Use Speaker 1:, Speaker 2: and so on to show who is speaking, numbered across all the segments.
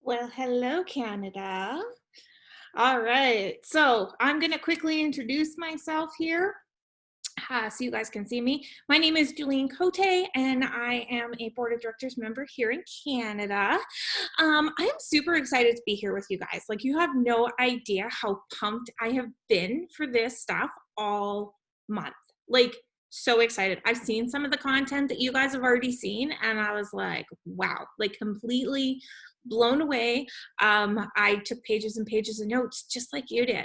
Speaker 1: Well, hello, Canada. All right, so I'm going to quickly introduce myself here so you guys can see me. My name is Julene Cote, and I am a board of directors member here in Canada. I am super excited to be here with you guys. Like, you have no idea how pumped I have been for this stuff all month. Like, so excited. I've seen some of the content that you guys have already seen, and I was like, wow, like completely blown away. I took pages and pages of notes just like you did.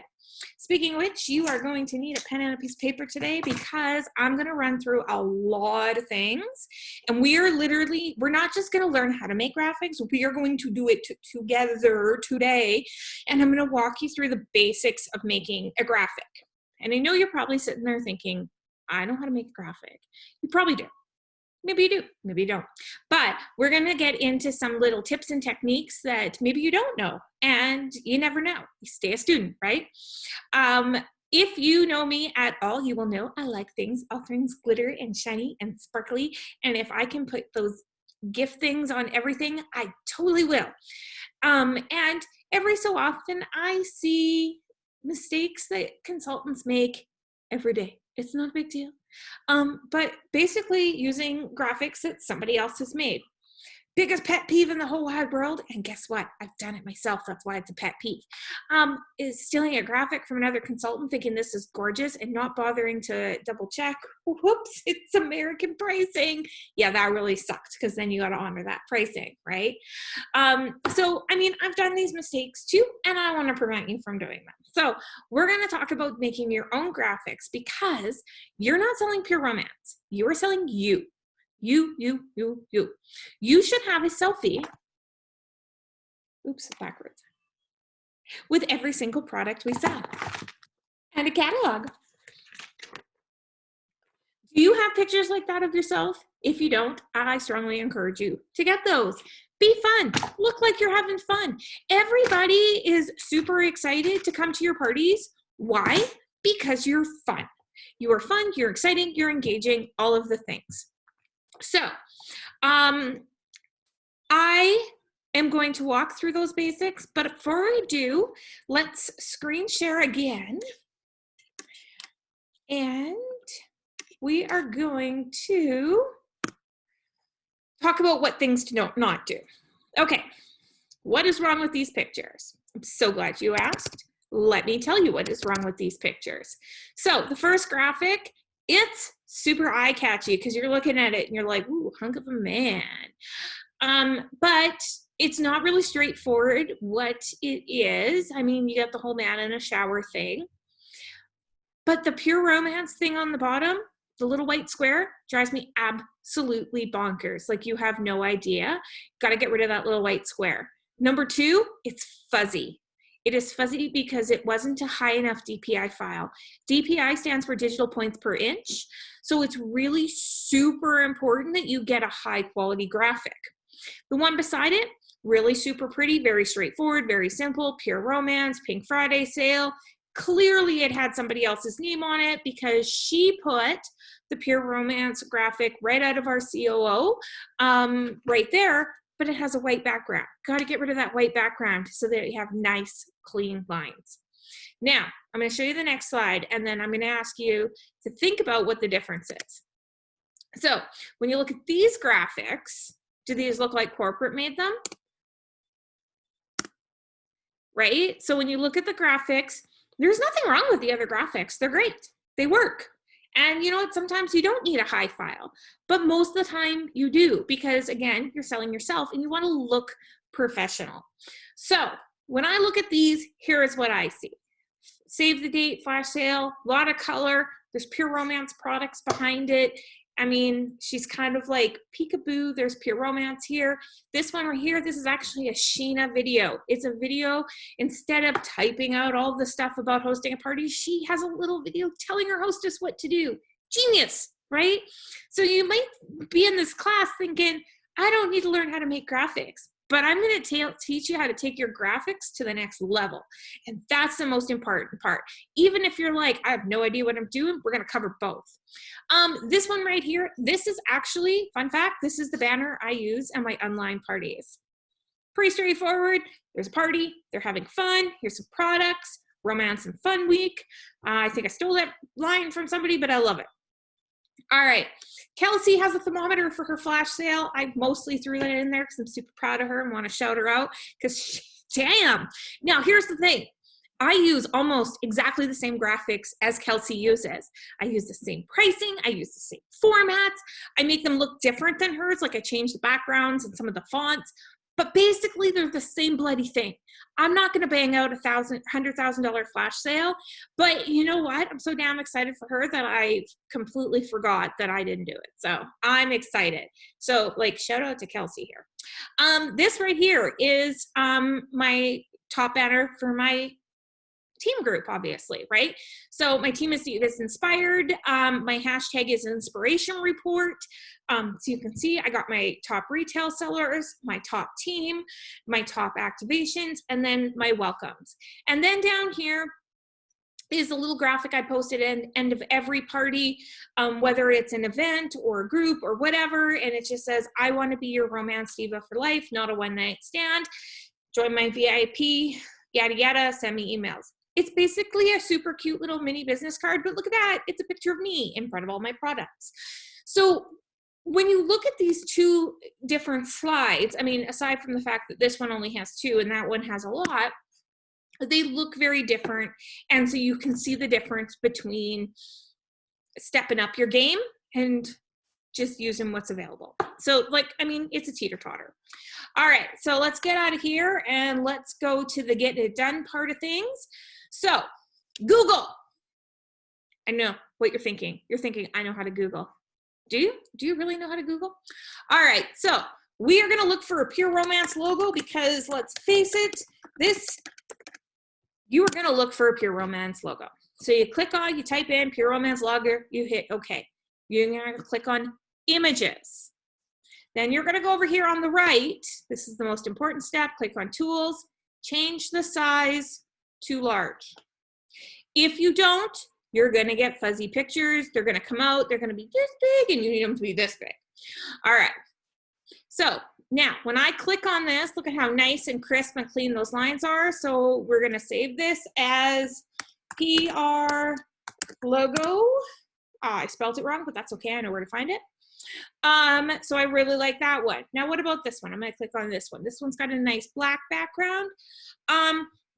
Speaker 1: Speaking of which, you are going to need a pen and a piece of paper today because I'm going to run through a lot of things. And we're not just going to learn how to make graphics, we are going to do it together today. And I'm going to walk you through the basics of making a graphic. And I know you're probably sitting there thinking, I know how to make a graphic. You probably do. Maybe you do, maybe you don't. But we're going to get into some little tips and techniques that maybe you don't know, and you never know. You stay a student, right? If you know me at all, you will know I like all things glitter and shiny and sparkly. And if I can put those gift things on everything, I totally will. And every so often, I see mistakes that consultants make every day. It's not a big deal. But basically using graphics that somebody else has made. Biggest pet peeve in the whole wide world, and guess what? I've done it myself. That's why it's a pet peeve. Is stealing a graphic from another consultant, thinking this is gorgeous, and not bothering to double check. Whoops, it's American pricing. Yeah, that really sucked because then you got to honor that pricing, right? So, I mean, I've done these mistakes too, and I want to prevent you from doing them. So, we're going to talk about making your own graphics because you're not selling pure romance. You are selling you. You. You should have a selfie. Oops, backwards. With every single product we sell and a catalog. Do you have pictures like that of yourself? If you don't, I strongly encourage you to get those. Be fun. Look like you're having fun. Everybody is super excited to come to your parties. Why? Because you're fun. You are fun, you're exciting, you're engaging, all of the things. So, I am going to walk through those basics, but before I do, let's screen share again. And we are going to talk about what things to not do. Okay, what is wrong with these pictures? I'm so glad you asked. Let me tell you what is wrong with these pictures. So the first graphic, it's super eye-catchy because you're looking at it and you're like, ooh, hunk of a man. But it's not really straightforward what it is. I mean, you got the whole man in a shower thing. But the pure romance thing on the bottom, the little white square, drives me absolutely bonkers. Like, you have no idea. Got to get rid of that little white square. Number two, it's fuzzy. It is fuzzy because it wasn't a high enough DPI file. DPI stands for digital points per inch. So it's really super important that you get a high quality graphic. The one beside it, really super pretty, very straightforward, very simple, pure romance, Pink Friday sale. Clearly it had somebody else's name on it because she put the pure romance graphic right out of our COO right there, but it has a white background. Got to get rid of that white background so that you have nice, clean lines. Now, I'm going to show you the next slide, and then I'm going to ask you to think about what the difference is. So when you look at these graphics, do these look like corporate made them? Right? So when you look at the graphics, there's nothing wrong with the other graphics. They're great. They work. And you know what? Sometimes you don't need a high file, but most of the time you do because, again, you're selling yourself and you want to look professional. So when I look at these, here is what I see. Save the date, flash sale, a lot of color. There's pure romance products behind it. I mean, she's kind of like peekaboo. There's pure romance here. This one right here, this is actually a Sheena video. It's a video. Instead of typing out all the stuff about hosting a party, she has a little video telling her hostess what to do. Genius, right? So you might be in this class thinking, I don't need to learn how to make graphics, but I'm going to teach you how to take your graphics to the next level. And that's the most important part. Even if you're like, I have no idea what I'm doing, we're going to cover both. This one right here, this is actually, fun fact, this is the banner I use at my online parties. Pretty straightforward. There's a party, they're having fun, here's some products, romance and fun week. I think I stole that line from somebody, but I love it. All right, Kelsey has a thermometer for her flash sale. I mostly threw that in there because I'm super proud of her and want to shout her out because damn. Now, here's the thing. I use almost exactly the same graphics as Kelsey uses. I use the same pricing. I use the same formats. I make them look different than hers. Like I change the backgrounds and some of the fonts, but basically they're the same bloody thing. I'm not going to bang out $100,000 flash sale, but you know what? I'm so damn excited for her that I completely forgot that I didn't do it. So I'm excited. So like shout out to Kelsey here. This right here is my top banner for my team group, obviously, right? So my team is inspired. My hashtag is inspiration report. So you can see I got my top retail sellers, my top team, my top activations, and then my welcomes. And then down here is a little graphic I posted at the end of every party, whether it's an event or a group or whatever, and it just says, I want to be your romance diva for life, not a one-night stand. Join my VIP, yada, yada, send me emails. It's basically a super cute little mini business card, but look at that. It's a picture of me in front of all my products. So when you look at these two different slides, I mean, aside from the fact that this one only has two and that one has a lot, they look very different. And so you can see the difference between stepping up your game and just using what's available. So like, I mean, it's a teeter-totter. All right, so let's get out of here and let's go to the get it done part of things. So Google. I know what you're thinking. You're thinking, I know how to Google. Do you? Do you really know how to Google? All right, so we are gonna look for a Pure Romance logo because let's face it, you are gonna look for a Pure Romance logo. So you click on, you type in Pure Romance logo, you hit okay. You're gonna click on images. Then you're gonna go over here on the right. This is the most important step. Click on tools, change the size to large. If you don't, you're gonna get fuzzy pictures. They're gonna come out, they're gonna be this big and you need them to be this big. All right, so now when I click on this, look at how nice and crisp and clean those lines are. So we're gonna save this as PR logo. I spelled it wrong, but that's okay, I know where to find it. So I really like that one. Now what about this one? I'm gonna click on this one. This one's got a nice black background.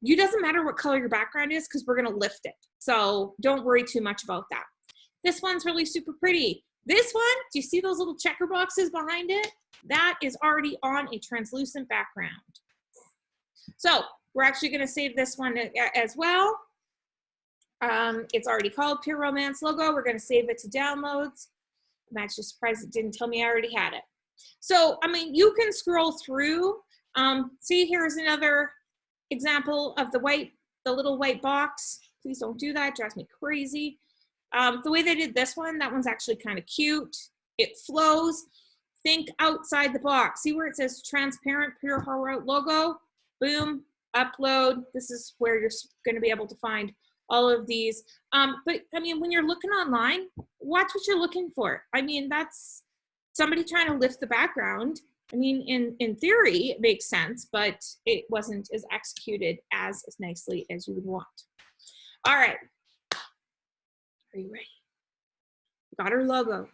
Speaker 1: You doesn't matter what color your background is because we're gonna lift it. So don't worry too much about that. This one's really super pretty. This one, do you see those little checker boxes behind it? That is already on a translucent background. So we're actually gonna save this one as well. It's already called Pure Romance logo. We're gonna save it to downloads. I'm actually surprised it didn't tell me I already had it. So, I mean, you can scroll through. See, here's another example of the little white box. Please don't do that, it drives me crazy. The way they did this one, that one's actually kind of cute. It flows. Think outside the box. See where it says transparent Pure Heart logo? Boom, upload. This is where you're gonna be able to find all of these. But I mean, when you're looking online, watch what you're looking for. I mean, that's somebody trying to lift the background. I mean, in theory, it makes sense, but it wasn't as executed as nicely as you would want. All right, are you ready? You got her logo.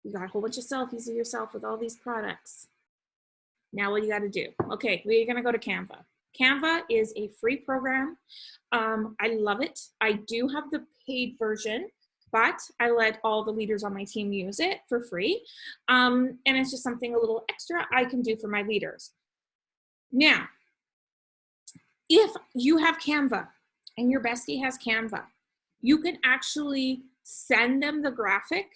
Speaker 1: You got a whole bunch of selfies of yourself with all these products. Now what you gotta do? Okay, we're gonna go to Canva. Canva is a free program. I love it. I do have the paid version, but I let all the leaders on my team use it for free. And it's just something a little extra I can do for my leaders. Now, if you have Canva and your bestie has Canva, you can actually send them the graphic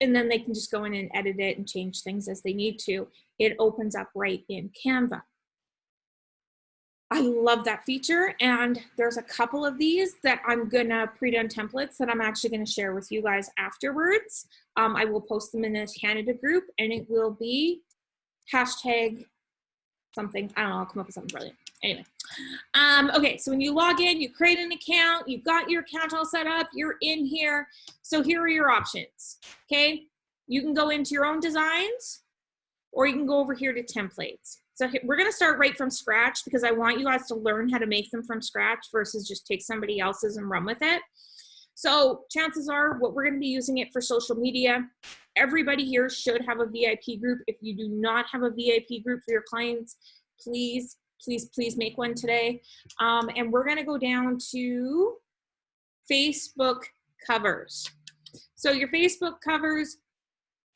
Speaker 1: and then they can just go in and edit it and change things as they need to. It opens up right in Canva. I love that feature, and there's a couple of these that I'm gonna pre-done templates that I'm actually gonna share with you guys afterwards. I will post them in the Canada group, and it will be hashtag something. I don't know, I'll come up with something brilliant. Anyway, okay, so when you log in, you create an account, you've got your account all set up, you're in here. So here are your options, okay? You can go into your own designs, or you can go over here to templates. So we're gonna start right from scratch because I want you guys to learn how to make them from scratch versus just take somebody else's and run with it. So chances are what we're gonna be using it for social media. Everybody here should have a VIP group. If you do not have a VIP group for your clients, please, please, please make one today. And we're gonna go down to Facebook covers. So your Facebook covers,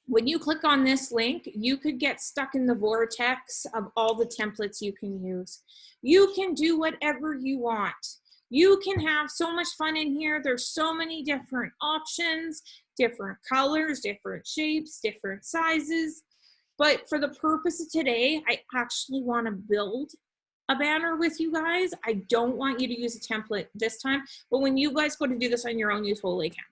Speaker 1: when you click on this link, you could get stuck in the vortex of all the templates you can use. You can do whatever you want. You can have so much fun in here. There's so many different options, different colors, different shapes, different sizes. But for the purpose of today, I actually want to build a banner with you guys. I don't want you to use a template this time, but when you guys go to do this on your own, you totally can.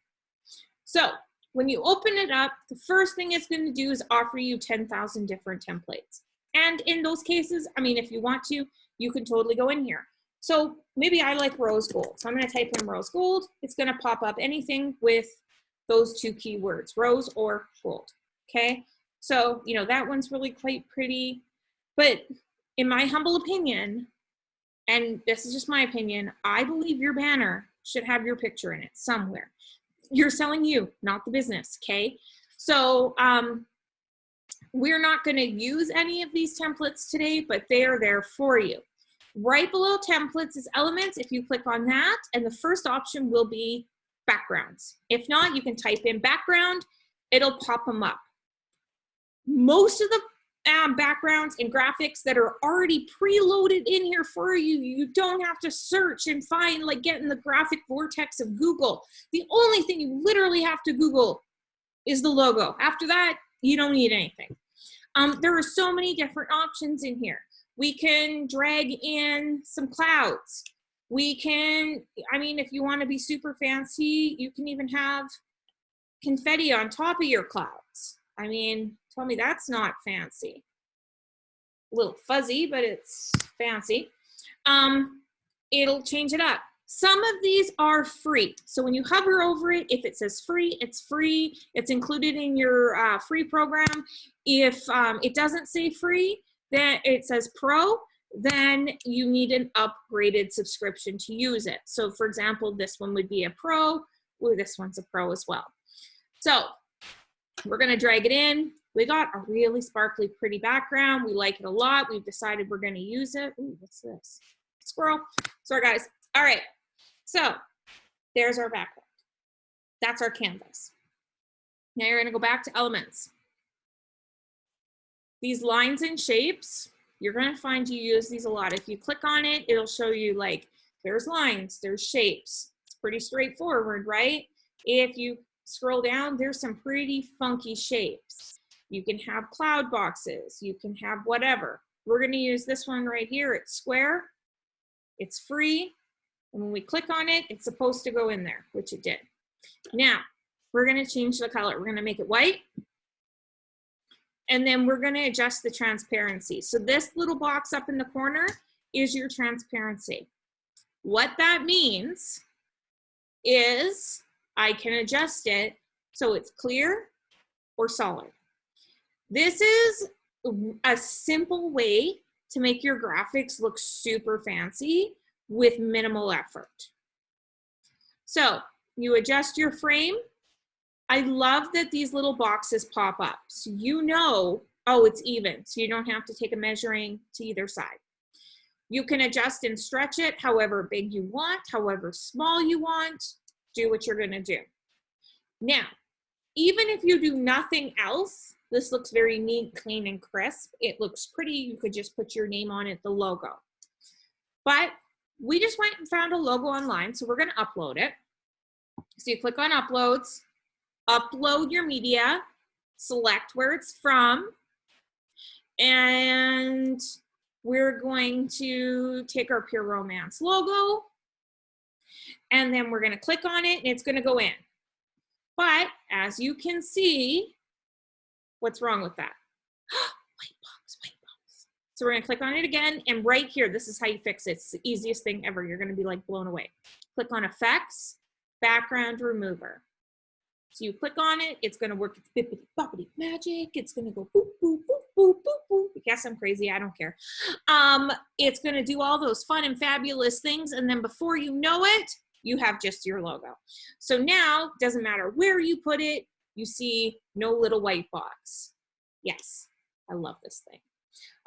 Speaker 1: So when you open it up, the first thing it's going to do is offer you 10,000 different templates. And in those cases, I mean, if you want to, you can totally go in here. So maybe I like rose gold. So I'm going to type in rose gold. It's going to pop up anything with those two keywords, rose or gold. Okay. So, you know, that one's really quite pretty, but in my humble opinion, and this is just my opinion, I believe your banner should have your picture in it somewhere. You're selling you, not the business, okay? So we're not gonna use any of these templates today, but they are there for you. Right below templates is elements. If you click on that, and the first option will be backgrounds. If not, you can type in background, it'll pop them up. Most of the backgrounds and graphics that are already preloaded in here for you. You don't have to search and find, like, get in the graphic vortex of Google. The only thing you literally have to Google is the logo. After that, you don't need anything. There are so many different options in here. We can drag in some clouds. We can, I mean, if you want to be super fancy, you can even have confetti on top of your clouds. I mean, tell me that's not fancy. A little fuzzy, but it's fancy. It'll change it up. Some of these are free. So when you hover over it, if it says free, it's free. It's included in your free program. If it doesn't say free, then it says pro, then you need an upgraded subscription to use it. So for example, this one would be a pro, or this one's a pro as well. So we're gonna drag it in. We got a really sparkly, pretty background. We like it a lot. We've decided we're gonna use it. Ooh, what's this? Squirrel. Sorry, guys. All right, so there's our background. That's our canvas. Now you're gonna go back to elements. These lines and shapes, you're gonna find you use these a lot. If you click on it, it'll show you, like, there's lines, there's shapes. It's pretty straightforward, right? If you scroll down, there's some pretty funky shapes. You can have cloud boxes, you can have whatever. We're gonna use this one right here. It's square, it's free, and when we click on it, it's supposed to go in there, which it did. Now, we're gonna change the color. We're gonna make it white, and then we're gonna adjust the transparency. So this little box up in the corner is your transparency. What that means is I can adjust it so it's clear or solid. This is a simple way to make your graphics look super fancy with minimal effort. So you adjust your frame. I love that these little boxes pop up. So you know, oh, it's even. So you don't have to take a measuring to either side. You can adjust and stretch it however big you want, however small you want. Do what you're gonna do. Now, even if you do nothing else, this looks very neat, clean, and crisp. It looks pretty. You could just put your name on it, the logo. But we just went and found a logo online, so we're gonna upload it. So you click on uploads, upload your media, select where it's from, and we're going to take our Pure Romance logo, and then we're gonna click on it, and it's gonna go in. But as you can see, what's wrong with that? White box, white box. So we're gonna click on it again, and right here, this is how you fix it. It's the easiest thing ever. You're gonna be like blown away. Click on effects, background remover. So you click on it, it's gonna work its bippity boppity magic. It's gonna go boop, boop, boop, boop, boop, boop. guess I'm crazy. I don't care. It's going to do all those fun and fabulous things. And then before you know it, you have just your logo. So now, doesn't matter where you put it, you see no little white box. Yes, I love this thing.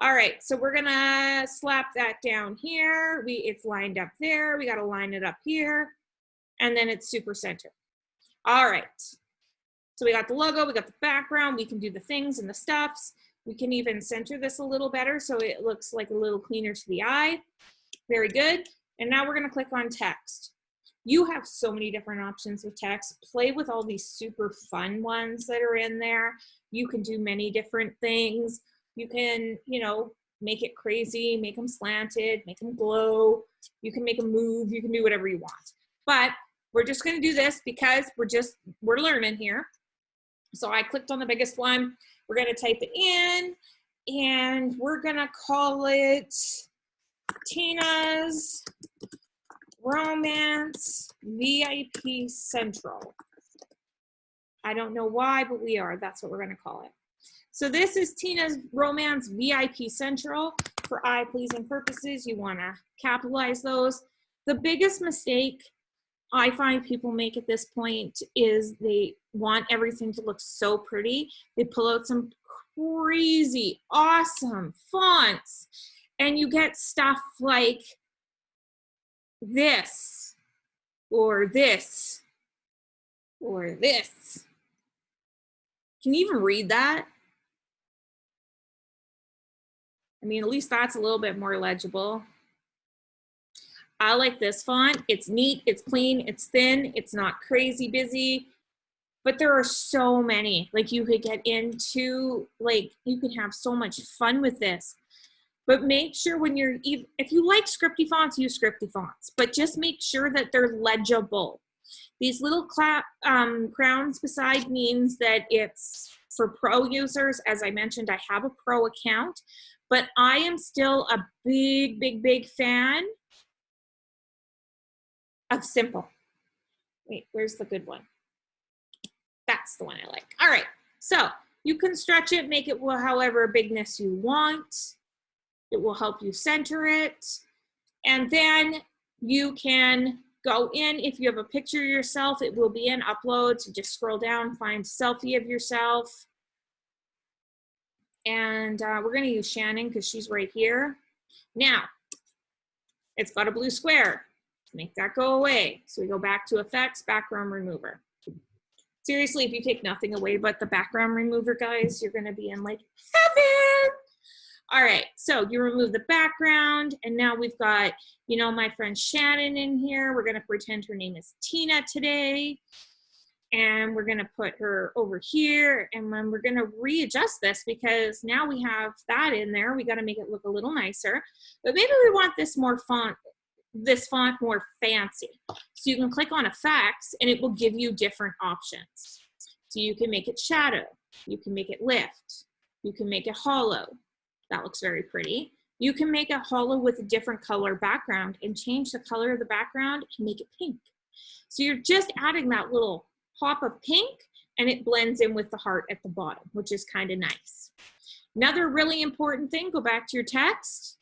Speaker 1: All right, so we're gonna slap that down here. It's lined up there. We gotta line it up here. And then it's super center. All right, so we got the logo, we got the background, we can do the things and the stuffs. We can even center this a little better so it looks like a little cleaner to the eye. Very good. And now we're gonna click on text. You have so many different options with text. Play with all these super fun ones that are in there. You can do many different things. You can, you know, make it crazy, make them slanted, make them glow. You can make them move. You can do whatever you want. But we're just going to do this because we're learning here. So I clicked on the biggest one. We're going to type it in and we're going to call it Tina's Romance VIP Central. I don't know why, but that's what we're going to call it. So this is Tina's Romance VIP Central. For eye-pleasing purposes, you want to capitalize those. The biggest mistake I find people make at this point is they want everything to look so pretty. They pull out some crazy, awesome fonts, and you get stuff like this, or this, or this. Can you even read that? I mean, at least that's a little bit more legible. I like this font. It's neat, it's clean, it's thin, it's not crazy busy, but there are so many. Like you could get into, like you can have so much fun with this. But make sure when if you like scripty fonts, use scripty fonts, but just make sure that they're legible. These little crowns beside means that it's for pro users. As I mentioned, I have a pro account, but I am still a big, big, big fan of simple. Wait, where's the good one? That's the one I like. All right, so you can stretch it, make it however bigness you want. It will help you center it. And then you can go in, if you have a picture of yourself, it will be in upload. So just scroll down, find selfie of yourself. And we're gonna use Shannon because she's right here. Now, it's got a blue square. Make that go away. So we go back to effects, background remover. Seriously, if you take nothing away but the background remover, guys, you're gonna be in like heaven. All right, so you remove the background, and now we've got, you know, my friend Shannon in here. We're gonna pretend her name is Tina today, and we're gonna put her over here, and then we're gonna readjust this because now we have that in there. We gotta make it look a little nicer, but maybe we want this font more fancy. So you can click on effects, and it will give you different options. So you can make it shadow, you can make it lift, you can make it hollow. That looks very pretty. You can make it hollow with a different color background and change the color of the background and make it pink. So you're just adding that little pop of pink and it blends in with the heart at the bottom, which is kind of nice. Another really important thing, go back to your text,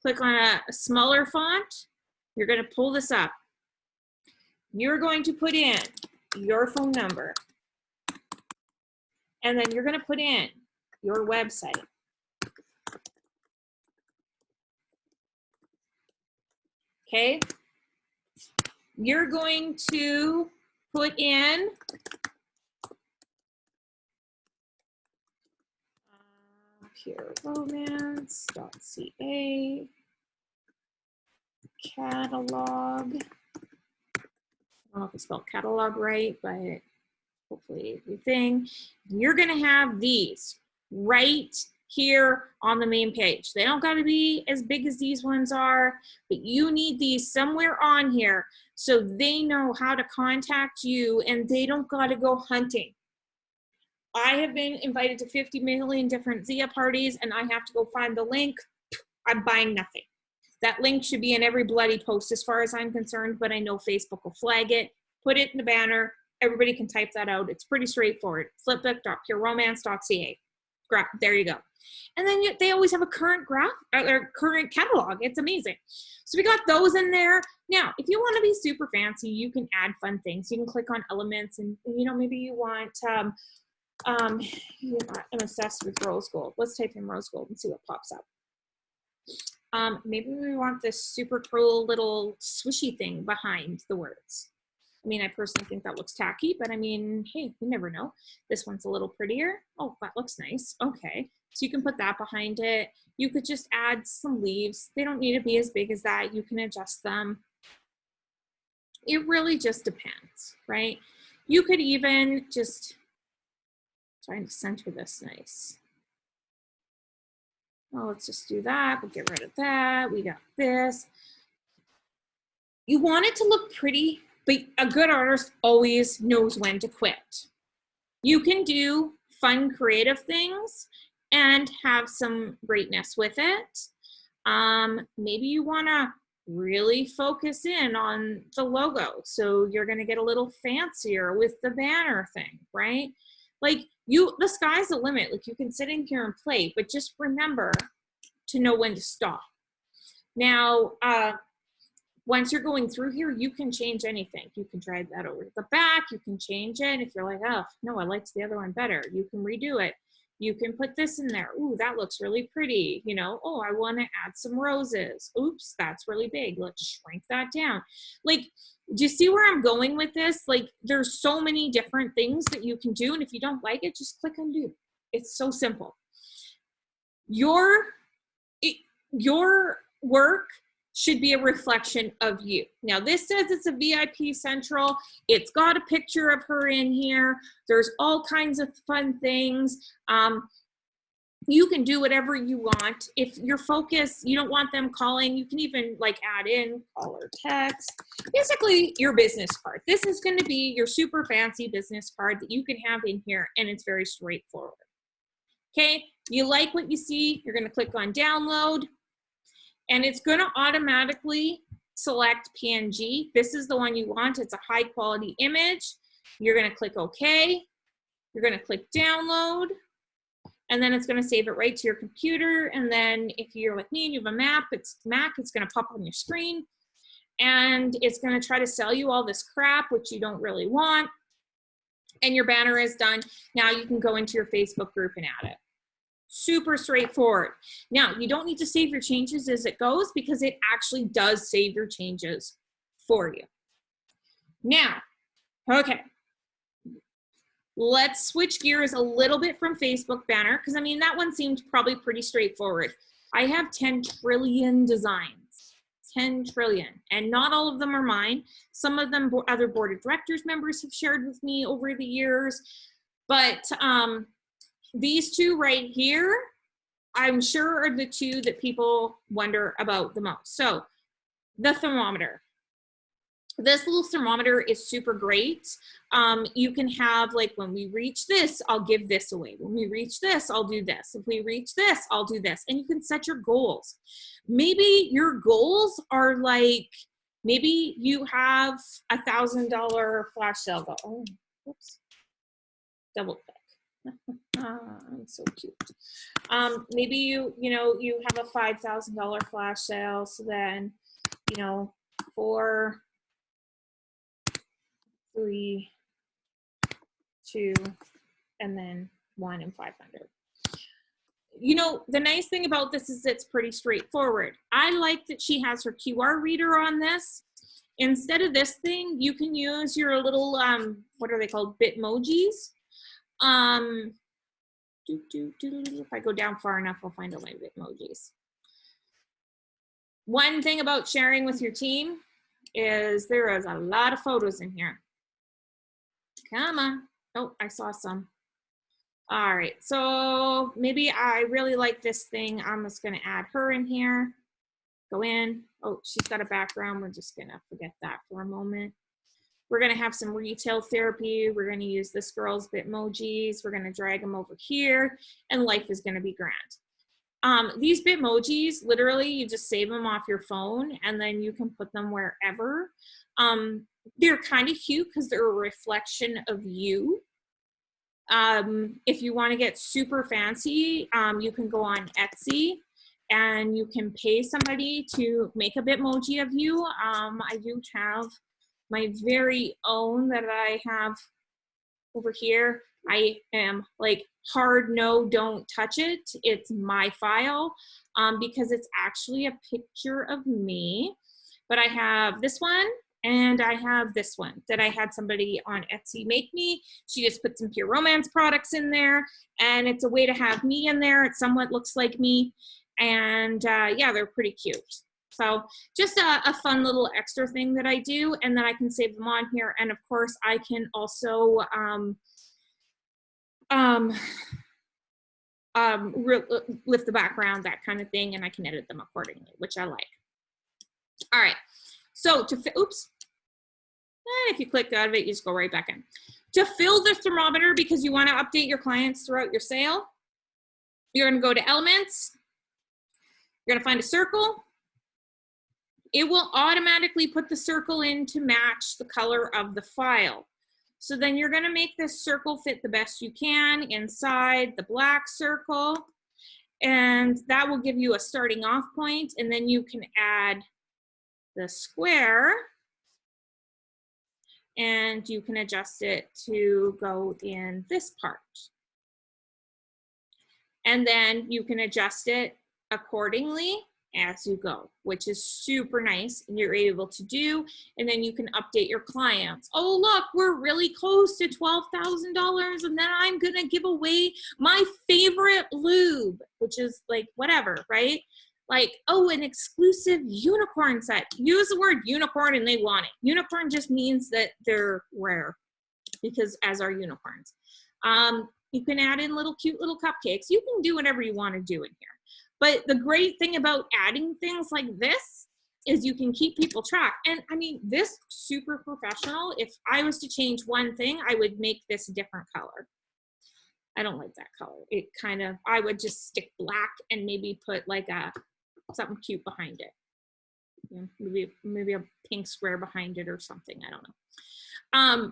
Speaker 1: click on a smaller font. You're going to pull this up. You're going to put in your phone number, and then you're going to put in your website. Okay, you're going to put in pureromance.ca catalog. I don't know if I spelled catalog right, but hopefully everything. You're going to have these right here on the main page. They don't got to be as big as these ones are, but you need these somewhere on here so they know how to contact you and they don't got to go hunting. I have been invited to 50 million different Zia parties and I have to go find the link. I'm buying nothing. That link should be in every bloody post as far as I'm concerned, but I know Facebook will flag it. Put it in the banner. Everybody can type that out. It's pretty straightforward. Flipbook.pureromance.ca. There you go. And then they always have a current graph or current catalog. It's amazing. So we got those in there. Now, if you want to be super fancy, you can add fun things. You can click on elements and, you know, maybe you want, I'm obsessed with rose gold. Let's type in rose gold and see what pops up. Maybe we want this super cool little swishy thing behind the words. I mean, I personally think that looks tacky, but I mean, hey, you never know. This one's a little prettier. Oh, that looks nice. Okay, so you can put that behind it. You could just add some leaves. They don't need to be as big as that. You can adjust them. It really just depends, right? You could even just try to center this nice. Well, let's just do that. We'll get rid of that. We got this. You want it to look pretty, but a good artist always knows when to quit. You can do fun, creative things and have some greatness with it. Maybe you want to really focus in on the logo. So you're going to get a little fancier with the banner thing, right? Like the sky's the limit. Like you can sit in here and play, but just remember to know when to stop. Now, once you're going through here, you can change anything. You can drag that over to the back. You can change it. If you're like, oh, no, I liked the other one better, you can redo it. You can put this in there. Ooh, that looks really pretty. You know, oh, I want to add some roses. Oops, that's really big. Let's shrink that down. Like, do you see where I'm going with this? Like, there's so many different things that you can do. And if you don't like it, just click undo. It's so simple. Your work should be a reflection of you. Now this says it's a VIP Central. It's got a picture of her in here. There's all kinds of fun things. You can do whatever you want. If your focus, you don't want them calling, you can even like add in call or text. Basically your business card. This is going to be your super fancy business card that you can have in here, and it's very straightforward. Okay, you like what you see, you're going to click on download. And it's going to automatically select PNG. This is the one you want. It's a high quality image. You're going to click OK. You're going to click download. And then it's going to save it right to your computer. And then if you're like me and you have a Mac, it's going to pop on your screen. And it's going to try to sell you all this crap, which you don't really want. And your banner is done. Now you can go into your Facebook group and add it. Super straightforward. Now, you don't need to save your changes as it goes because it actually does save your changes for you. Now, okay, let's switch gears a little bit from Facebook banner because I mean, that one seemed probably pretty straightforward. I have 10 trillion designs, 10 trillion, and not all of them are mine. Some of them other board of directors members have shared with me over the years, but these two right here, I'm sure are the two that people wonder about the most. So the thermometer. This little thermometer is super great. You can have like, when we reach this, I'll give this away. When we reach this, I'll do this. If we reach this, I'll do this. And you can set your goals. Maybe your goals are like, maybe you have $1,000 flash sale goal. Oh, whoops. Double click. I'm so cute. Maybe you have a $5,000 flash sale. So then, 4, 3, 2, and then 1 and 500. The nice thing about this is it's pretty straightforward. I like that she has her QR reader on this. Instead of this thing, you can use your little, what are they called? Bitmojis. If I go down far enough, I'll find all my Bitmojis. One thing about sharing with your team is there is a lot of photos in here. Come on. Oh, I saw some. All right, so maybe I really like this thing. I'm just gonna add her in here. Go in. Oh, she's got a background. We're just gonna forget that for a moment. We're gonna have some retail therapy. We're gonna use this girl's Bitmojis. We're gonna drag them over here, and life is gonna be grand. These Bitmojis, literally, you just save them off your phone, and then you can put them wherever. They're kind of cute because they're a reflection of you. If you want to get super fancy, you can go on Etsy and you can pay somebody to make a Bitmoji of you. I do have my very own that I have over here. I am like hard no, don't touch it. It's my file because it's actually a picture of me. But I have this one and I have this one that I had somebody on Etsy make me. She just put some Pure Romance products in there, and it's a way to have me in there. It somewhat looks like me, and yeah, they're pretty cute. So just a fun little extra thing that I do, and then I can save them on here. And of course, I can also lift the background, that kind of thing, and I can edit them accordingly, which I like. All right, so to, oops, and if you click out of it, you just go right back in. To fill the thermometer, because you want to update your clients throughout your sale, you're going to go to Elements. You're going to find a circle. It will automatically put the circle in to match the color of the file. So then you're going to make this circle fit the best you can inside the black circle. And that will give you a starting off point. And then you can add the square. And you can adjust it to go in this part. And then you can adjust it accordingly as you go, which is super nice and you're able to do. And then you can update your clients. Oh, look, we're really close to $12,000, and then I'm gonna give away my favorite lube, which is like whatever, right? Like, oh, an exclusive unicorn set. Use the word unicorn and they want it. Unicorn just means that they're rare, because as are unicorns. You can add in cute little cupcakes. You can do whatever you want to do in here. But the great thing about adding things like this is you can keep people track. And I mean, this super professional, if I was to change one thing, I would make this a different color. I don't like that color. It kind of, I would just stick black and maybe put like something cute behind it. You know, maybe a pink square behind it or something. I don't know.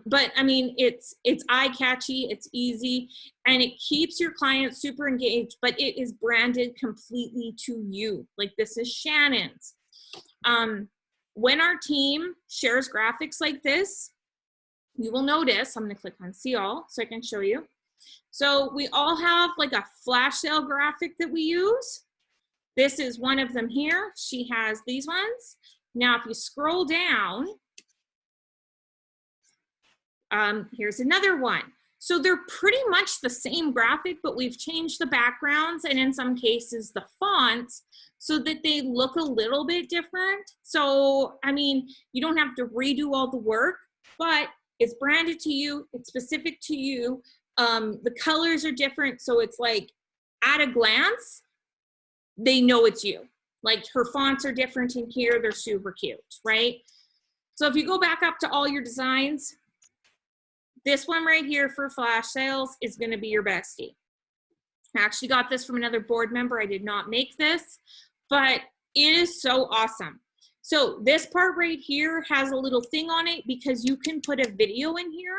Speaker 1: But I mean, it's eye catchy, it's easy, and it keeps your client super engaged, but it is branded completely to you. Like, this is Shannon's. When our team shares graphics like this, you will notice, I'm gonna click on see all so I can show you. So we all have like a flash sale graphic that we use. This is one of them here. She has these ones. Now, if you scroll down, here's another one. So they're pretty much the same graphic, but we've changed the backgrounds and in some cases the fonts so that they look a little bit different. So, I mean, you don't have to redo all the work, but it's branded to you, it's specific to you. The colors are different, so it's like at a glance, they know it's you. Like, her fonts are different in here, they're super cute, right? So if you go back up to all your designs, this one right here for flash sales is gonna be your bestie. I actually got this from another board member. I did not make this, but it is so awesome. So this part right here has a little thing on it because you can put a video in here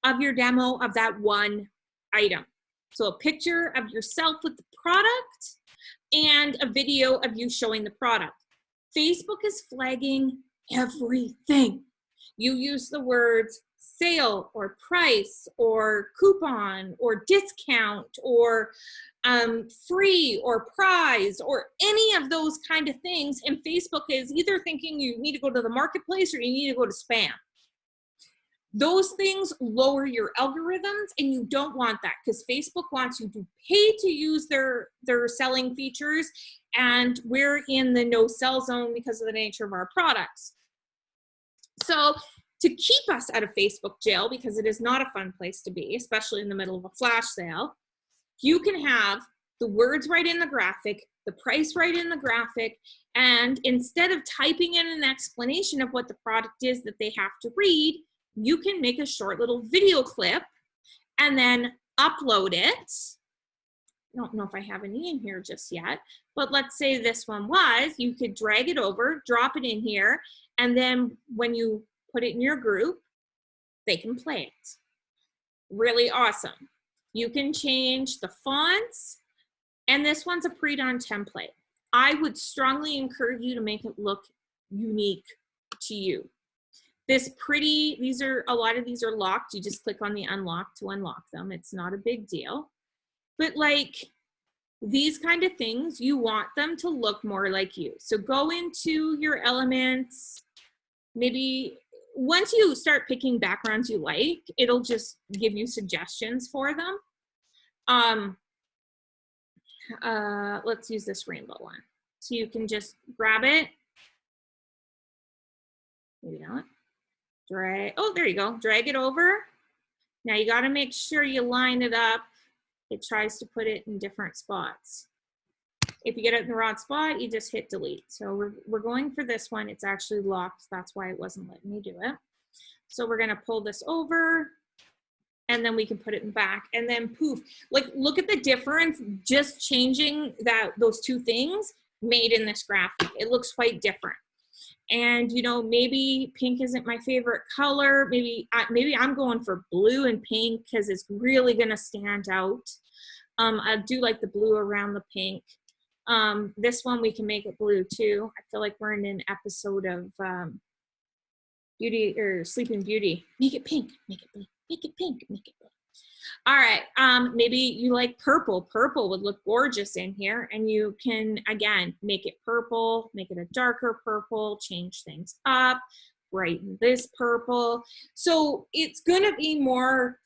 Speaker 1: of your demo of that one item. So a picture of yourself with the product and a video of you showing the product. Facebook is flagging everything. You use the words sale or price or coupon or discount or free or prize or any of those kind of things, and Facebook is either thinking you need to go to the marketplace or you need to go to spam. Those things lower your algorithms, and you don't want that because Facebook wants you to pay to use their selling features, and we're in the no sell zone because of the nature of our products. So to keep us out of Facebook jail, because it is not a fun place to be, especially in the middle of a flash sale, you can have the words right in the graphic, the price right in the graphic, and instead of typing in an explanation of what the product is that they have to read, you can make a short little video clip and then upload it. I don't know if I have any in here just yet, but let's say this one was, you could drag it over, drop it in here, and then when you put it in your group, they can play it. Really awesome. You can change the fonts, and this one's a pre-done template. I would strongly encourage you to make it look unique to you. A lot of these are locked. You just click on the unlock to unlock them. It's not a big deal. But like these kind of things, you want them to look more like you. So go into your elements. Maybe once you start picking backgrounds you like, it'll just give you suggestions for them. Let's use this rainbow one. So you can just grab it. Maybe not. Drag, oh, there you go. Drag it over. Now you got to make sure you line it up. It tries to put it in different spots. If you get it in the wrong spot, you just hit delete. So we're going for this one. It's actually locked. That's why it wasn't letting me do it. So we're going to pull this over, and then we can put it in back, and then poof. Like, look at the difference. Just changing those two things made in this graphic. It looks quite different. And you know, maybe pink isn't my favorite color. Maybe I'm going for blue and pink because it's really gonna stand out. I do like the blue around the pink. This one we can make it blue too. I feel like we're in an episode of Beauty or Sleeping Beauty. Make it pink, make it blue, make it pink, make it blue. All right, maybe you like purple. Purple would look gorgeous in here, and you can, again, make it purple, make it a darker purple, change things up, brighten this purple. So it's gonna be more,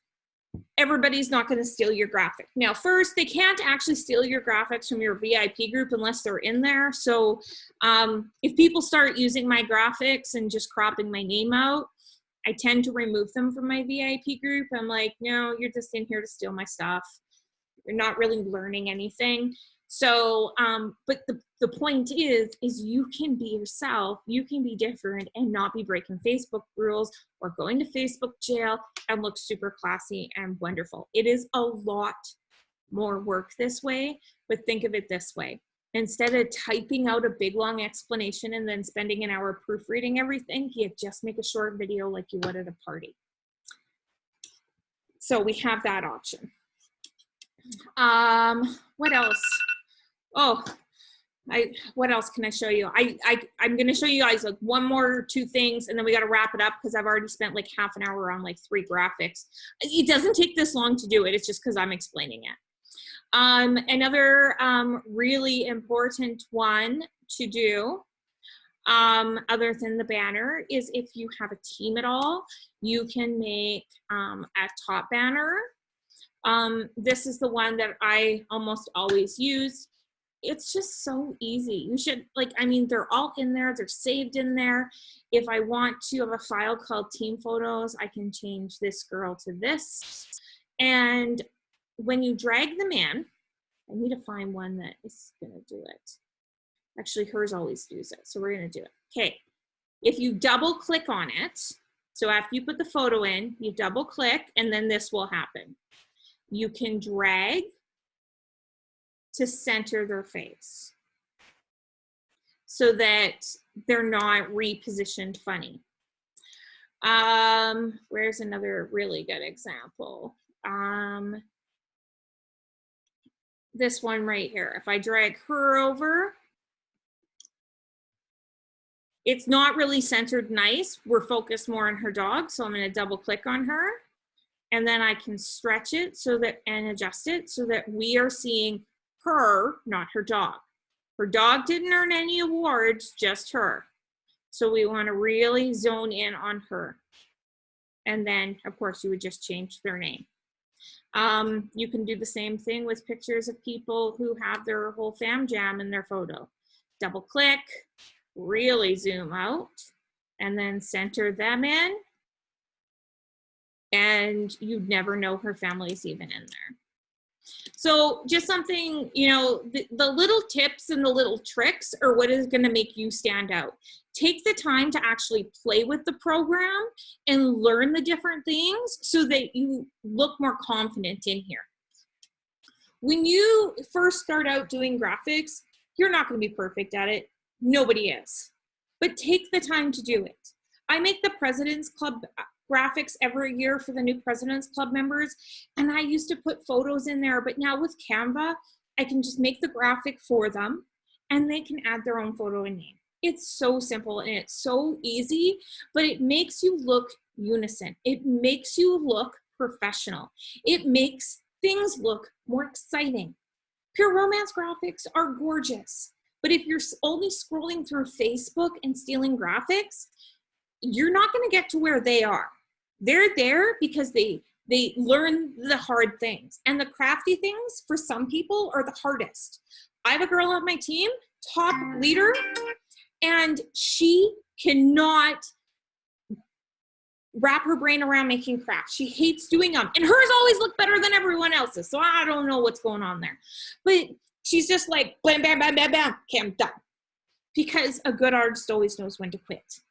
Speaker 1: everybody's not gonna steal your graphic. Now, first, they can't actually steal your graphics from your VIP group unless they're in there. So if people start using my graphics and just cropping my name out, I tend to remove them from my VIP group. I'm like, no, you're just in here to steal my stuff. You're not really learning anything. So, but the point is you can be yourself, you can be different and not be breaking Facebook rules or going to Facebook jail and look super classy and wonderful. It is a lot more work this way, but think of it this way. Instead of typing out a big long explanation and then spending an hour proofreading everything, you just make a short video like you would at a party. So we have that option. What else? Oh, what else can I show you? I'm going to show you guys like one more, two things, and then we got to wrap it up because I've already spent like half an hour on like 3 graphics. It doesn't take this long to do it. It's just because I'm explaining it. Another really important one to do, other than the banner, is if you have a team at all, you can make a top banner. This is the one that I almost always use. It's just so easy. You should, like, I mean, they're all in there. They're saved in there. If I want to have a file called team photos, I can change this girl to this. And when you drag them in, I need to find one that is gonna do it. Actually, hers always does it, so we're gonna do it. Okay, if you double click on it, so after you put the photo in, you double click, and then this will happen. You can drag to center their face so that they're not repositioned funny. Where's another really good example? This one right here. If I drag her over, it's not really centered nice. We're focused more on her dog, so I'm going to double click on her, and then I can stretch it so that and adjust it so that we are seeing her, not her dog. Her dog didn't earn any awards, just her. So we want to really zone in on her. And then, of course, you would just change their name. You can do the same thing with pictures of people who have their whole fam jam in their photo. Double click, really zoom out, and then center them in. And you'd never know her family's even in there. So just something, you know, the little tips and the little tricks are what is going to make you stand out. Take the time to actually play with the program and learn the different things so that you look more confident in here. When you first start out doing graphics, you're not going to be perfect at it. Nobody is. But take the time to do it. I make the President's Club graphics every year for the new President's Club members, and I used to put photos in there, but now with Canva, I can just make the graphic for them and they can add their own photo and name. It's so simple and it's so easy, but it makes you look unison. It makes you look professional. It makes things look more exciting. Pure Romance graphics are gorgeous, but if you're only scrolling through Facebook and stealing graphics, you're not going to get to where they are. They're there because they learn the hard things, and the crafty things for some people are the hardest. I have a girl on my team, top leader, and she cannot wrap her brain around making crafts. She hates doing them, and hers always look better than everyone else's, so I don't know what's going on there. But she's just like, bam, bam, bam, bam, bam, okay, I'm done. Because a good artist always knows when to quit.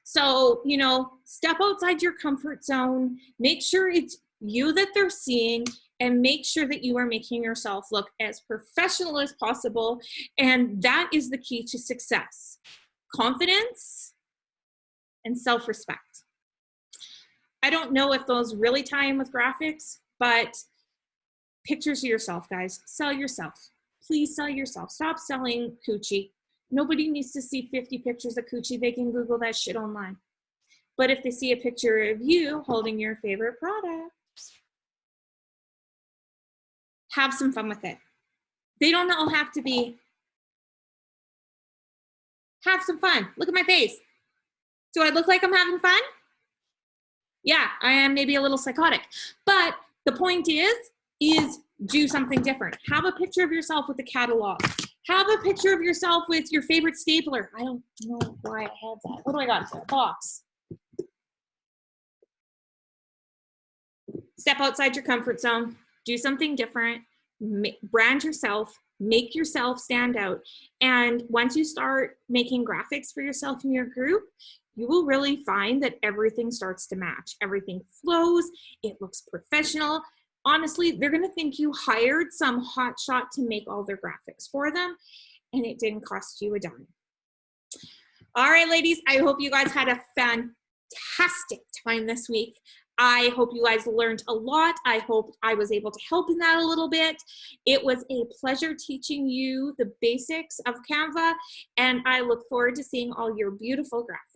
Speaker 1: So, you know, step outside your comfort zone, make sure it's you that they're seeing, and make sure that you are making yourself look as professional as possible. And that is the key to success: confidence and self-respect. I don't know if those really tie in with graphics, but pictures of yourself, guys. Sell yourself. Please sell yourself. Stop selling coochie. Nobody needs to see 50 pictures of coochie. They can Google that shit online. But if they see a picture of you holding your favorite product, have some fun with it. They don't all have to be. Have some fun. Look at my face. Do I look like I'm having fun? Yeah, I am maybe a little psychotic. But the point is do something different. Have a picture of yourself with the catalog. Have a picture of yourself with your favorite stapler. I don't know why I have that. What do I got? A box. Step outside your comfort zone. Do something different. Brand yourself. Make yourself stand out. And once you start making graphics for yourself in your group, you will really find that everything starts to match. Everything flows. It looks professional. Honestly, they're going to think you hired some hotshot to make all their graphics for them, and it didn't cost you a dime. All right, ladies, I hope you guys had a fantastic time this week. I hope you guys learned a lot. I hope I was able to help in that a little bit. It was a pleasure teaching you the basics of Canva, and I look forward to seeing all your beautiful graphics.